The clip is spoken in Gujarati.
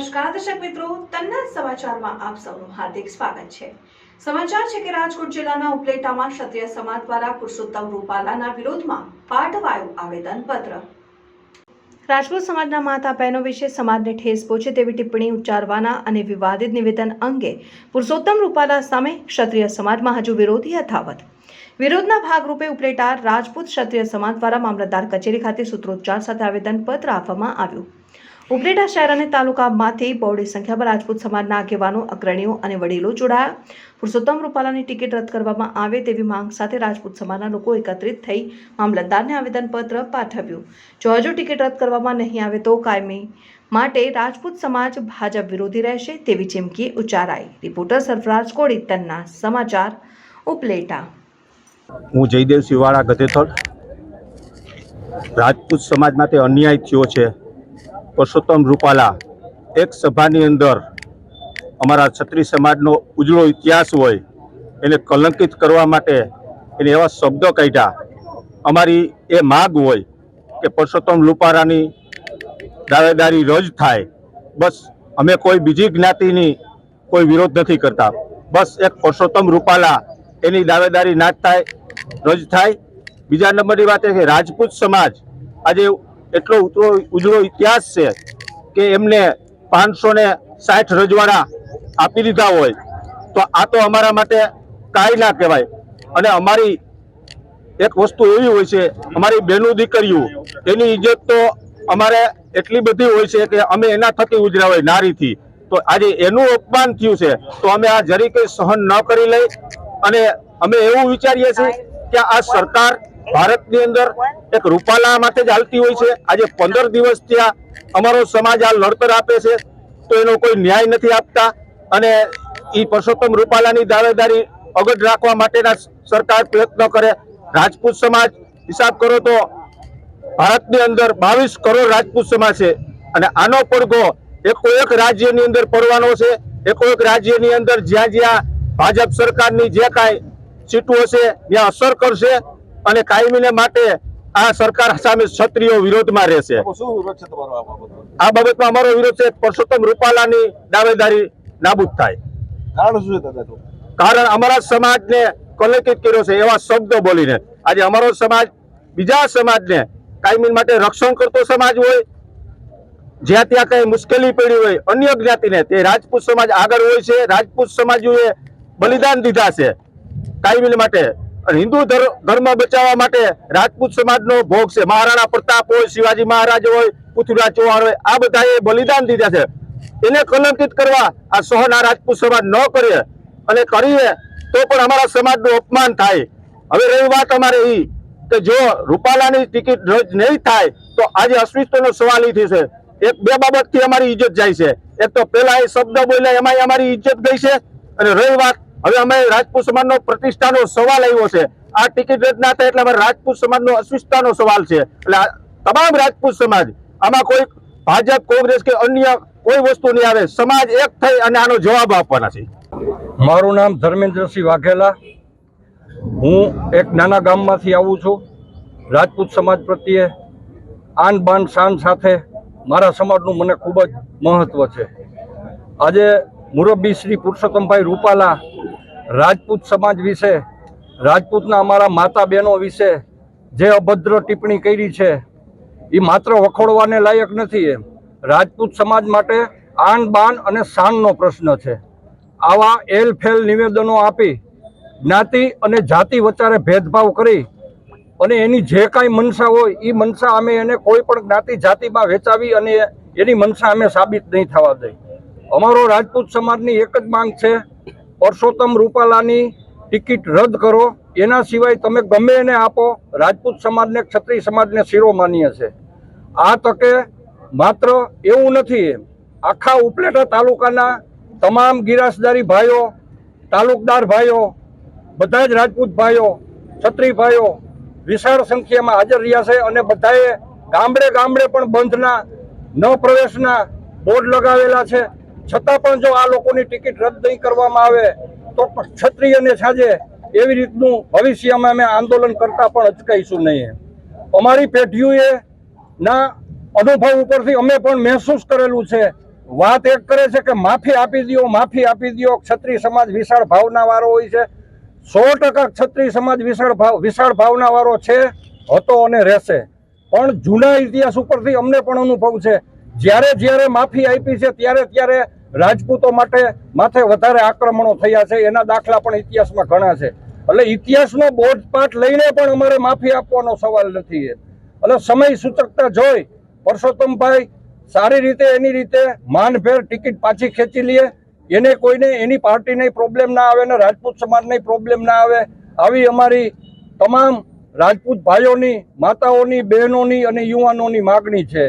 નમસ્કાર દર્શક મિત્રો, તન્ના સમાચારમાં આપ સૌનું હાર્દિક સ્વાગત છે। સમાચાર છે કે રાજકોટ જિલ્લાના ઉપલેટામાં ક્ષત્રિય સમાજ દ્વારા પુરુષોત્તમ રૂપાલાના વિરોધમાં પાઠવાયું આવેદનપત્ર। રાજપૂત સમાજના માતા બહેનો વિશે સમાજને ઠેસ પહોંચે તેવી ટિપ્પણી ઉચ્ચારવાના અને વિવાદિત નિવેદન અંગે પુરુષોત્તમ રૂપાલા સામે ક્ષત્રિય સમાજમાં હજુ વિરોધ યથાવત। વિરોધના ભાગરૂપે ઉપલેટા રાજપૂત ક્ષત્રિય સમાજ દ્વારા મામલતદાર કચેરી ખાતે સૂત્રોચ્ચાર સાથે આવેદનપત્ર આપવામાં આવ્યું। ઉપલેટા શહેર અને તાલુકામાંથી બહોળી સંખ્યામાં રાજપૂત સમાજના આગેવાનો, અગ્રણીઓ અને વડીલો જોડાયા। પુરુષોત્તમ રૂપાલાની ટિકિટ રદ કરવામાં આવે તેવી માંગ સાથે રાજપૂત સમાજના લોકો એકત્રિત થઈ મામલતદારને આવેદનપત્ર પાઠવ્યું। જો હજુ ટિકિટ રદ કરવામાં નહીં આવે તો કાયમી માટે રાજપૂત સમાજ ભાજપ વિરોધી રહેશે તેવી ચીમકી ઉચ્ચારાઈ। રિપોર્ટર સરફરાજ કોળી, તન્ના સમાચાર, ઉપલેટા। હું જયદેવ શિવાળા ગધેથળ। રાજપૂત સમાજ માટે અન્યાય થયો છે। પુરુષોત્તમ રૂપાલા એક સભાની અંદર અમારા ક્ષત્રિય સમાજનો ઉજળો ઇતિહાસ હોય એને કલંકિત કરવા માટે એને એવા શબ્દો કાઢ્યા। અમારી એ માગ હોય કે પુરુષોત્તમ રૂપાલાની દાવેદારી રદ થાય। બસ અમે કોઈ બીજી જ્ઞાતિની કોઈ વિરોધ નથી કરતા। બસ એક પુરુષોત્તમ રૂપાલા એની દાવેદારી ના થાય, રદ થાય। બીજા નંબરની વાત એ કે રાજપૂત સમાજ આજે એટલો ઉજળો ઇતિહાસ છે કે એમને 560 રજવાડા આપી દીધા હોય તો આ તો અમારા માટે કાંઈ ના કહેવાય। અને અમારી એક વસ્તુ એવી હોય છે, અમારી બહેનો દીકરીઓ એની ઇજ્જત તો અમારે એટલી બધી હોય છે કે અમે એના થકી ઉજળ્યા હોય નારીથી, તો આજે એનું અપમાન થયું છે તો અમે આ જરી કંઈ સહન ન કરી લઈ। અને અમે એવું વિચારીએ છીએ કે આ સરકાર ભારતની અંદર એક રૂપાલા માટે જ હાલતી હોય છે। આજે 15 દિવસથી અમારો સમાજ આ લડતર આપે છે તો એનો કોઈ ન્યાય નથી આપતા અને એ પુરુષોત્તમ રૂપાલાની દાવેદારી અગટ રાખવા માટેના સરકાર પ્રયત્નો કરે। રાજપૂત સમાજ હિસાબ કરો તો ભારતની અંદર 22 કરોડ રાજપૂત સમાજ છે અને આનો પડઘો એક રાજ્યની અંદર પડવાનો છે। એક રાજ્યની અંદર જ્યાં જ્યાં ભાજપ સરકારની જે કાંઈ સીટો હશે ત્યાં અસર કરશે અને કાયમીને માટે આ સરકાર સામે ક્ષત્રિયો વિરોધમાં રહેશે। આ બાબતમાં અમારો વિરોધ છે પુરુષોત્તમ રૂપાલાની દાવેદારી નાબૂદ થાય। કારણ શું છે? કારણ અમારા સમાજને કલંકિત કર્યો છે એવા શબ્દો બોલીને। આજે અમારો સમાજ બીજા સમાજને કાયમી માટે રક્ષણ કરતો સમાજ હોય, જ્યાં ત્યાં કઈ મુશ્કેલી પડી હોય અન્ય જ્ઞાતિને, તે રાજપૂત સમાજ આગળ હોય છે। રાજપૂત સમાજોએ બલિદાન દીધા છે કાયમી માટે અને હિન્દુ ધર્મ બચાવવા માટે રાજપૂત સમાજનો ભોગ છે। મહારાણા પ્રતાપ હોય, શિવાજી મહારાજ હોય, પૃથ્વીરાજ ચૌહાણ હોય, આ બધાએ બલિદાન દીધા છે। એને કલંકિત કરવા આ સહન આ રાજપૂત સમાજ ન કરે અને કરીએ તો પણ અમારા સમાજનું અપમાન થાય। હવે રહી વાત અમારે એ કે જો રૂપાલાની ટિકિટ રદ નહીં થાય તો આજે અસ્તિત્વનો સવાલ એ થશે। એક બે બાબતથી અમારી ઇજ્જત જાય છે। એક તો પહેલા એ શબ્દ બોલ્યા એમાં અમારી ઇજ્જત ગઈ છે અને રહી વાત હવે અમે રાજપૂત સમાજનો પ્રતિષ્ઠાનો સવાલ આવ્યો છે। આ ટિકિટ રદ ના થાય એટલે અમારે રાજપૂત સમાજનો અસ્તિત્વનો સવાલ છે। એટલે તમામ રાજપૂત સમાજ આમાં કોઈ ભાજપ, કોંગ્રેસ કે અન્ય કોઈ વસ્તુ નહીં આવે, સમાજ એક થઈ અને આનો જવાબ આપવાના છે। મારું નામ ધર્મેન્દ્રસિંહ વાઘેલા। હું એક નાના ગામમાંથી આવું છું। રાજપૂત સમાજ પ્રત્યે આન બાન શાન સાથે મારા સમાજનું મને ખૂબ જ મહત્વ છે। આજે મુરબ્બી શ્રી પુરુષોત્તમભાઈ રૂપાલા રાજપૂત સમાજ વિશે, રાજપૂતના અમારા માતા બહેનો વિશે જે અભદ્ર ટિપ્પણી કરી છે એ માત્ર વખોડવાને લાયક નથી। એમ રાજપૂત સમાજ માટે આન બાન અને શાનનો પ્રશ્ન છે। આવા એલફેલ નિવેદનો આપી જ્ઞાતિ અને જાતિ વચ્ચે ભેદભાવ કરી અને એની જે કાંઈ મનસા હોય એ મનસા અમે એને કોઈ પણ જ્ઞાતિ જાતિમાં વેચાવી અને એની મનસા અમે સાબિત નહીં થવા દઈ। અમારો રાજપૂત સમાજની એક જ માંગ છે, પુરુષોત્તમ રૂપાલાની ટિકિટ રદ કરો। એના સિવાય તમે ગમે એને આપો, રાજપૂત સમાજને, ક્ષત્રિય સમાજને શિરોમાન્ય છે। આ તકે માત્ર એવું નથી, આખા ઉપલેટા તાલુકાના તમામ ગિરાસદારી ભાઈઓ, તાલુકદાર ભાઈઓ, બધા જ રાજપૂત ભાઈઓ, ક્ષત્રિય ભાઈઓ વિશાળ સંખ્યામાં હાજર રહ્યા છે અને બધાએ ગામડે ગામડે પણ બંધના ન પ્રવેશના બોર્ડ લગાવેલા છે। છતાં પણ જો આ લોકોની ટિકિટ રદ નહીં કરવામાં આવે તો ક્ષત્રિયને સાજે એવી રીતનું ભવિષ્યમાં અમે આંદોલન કરતા પણ અચકાઈશું નહીં। અમારી પેઢીઓએ ના અનુભવ ઉપરથી અમે પણ મહેસૂસ કરેલું છે વાત એક કરે છે કે માફી આપી દો. ક્ષત્રિય સમાજ વિશાળ ભાવના વાળો હોય છે. 100% ક્ષત્રિય સમાજ વિશાળ ભાવના વાળો છે, હતો અને રહેશે. પણ જૂના ઇતિહાસ ઉપરથી અમને પણ અનુભવ છે, જ્યારે માફી આપી છે ત્યારે રાજપૂતો માથે વધારે આક્રમણો થયા છે. એના દાખલા પણ ઇતિહાસમાં ઘણા છે. એટલે ઇતિહાસનો બોધપાઠ લઈને પણ અમારે માફી આપવાનો સવાલ નથી. એટલે સમય સૂચકતા જોઈ પરસોત્તમભાઈ સારી રીતે એની રીતે માનભેર ટિકિટ પાછી ખેંચી લે. એને કોઈને એની પાર્ટીને પ્રોબ્લેમ ના આવે ને રાજપૂત સમાજને પ્રોબ્લેમ ના આવે, આવી અમારી તમામ રાજપૂત ભાઈઓની, માતાઓની, બહેનોની અને યુવાનોની માગણી છે.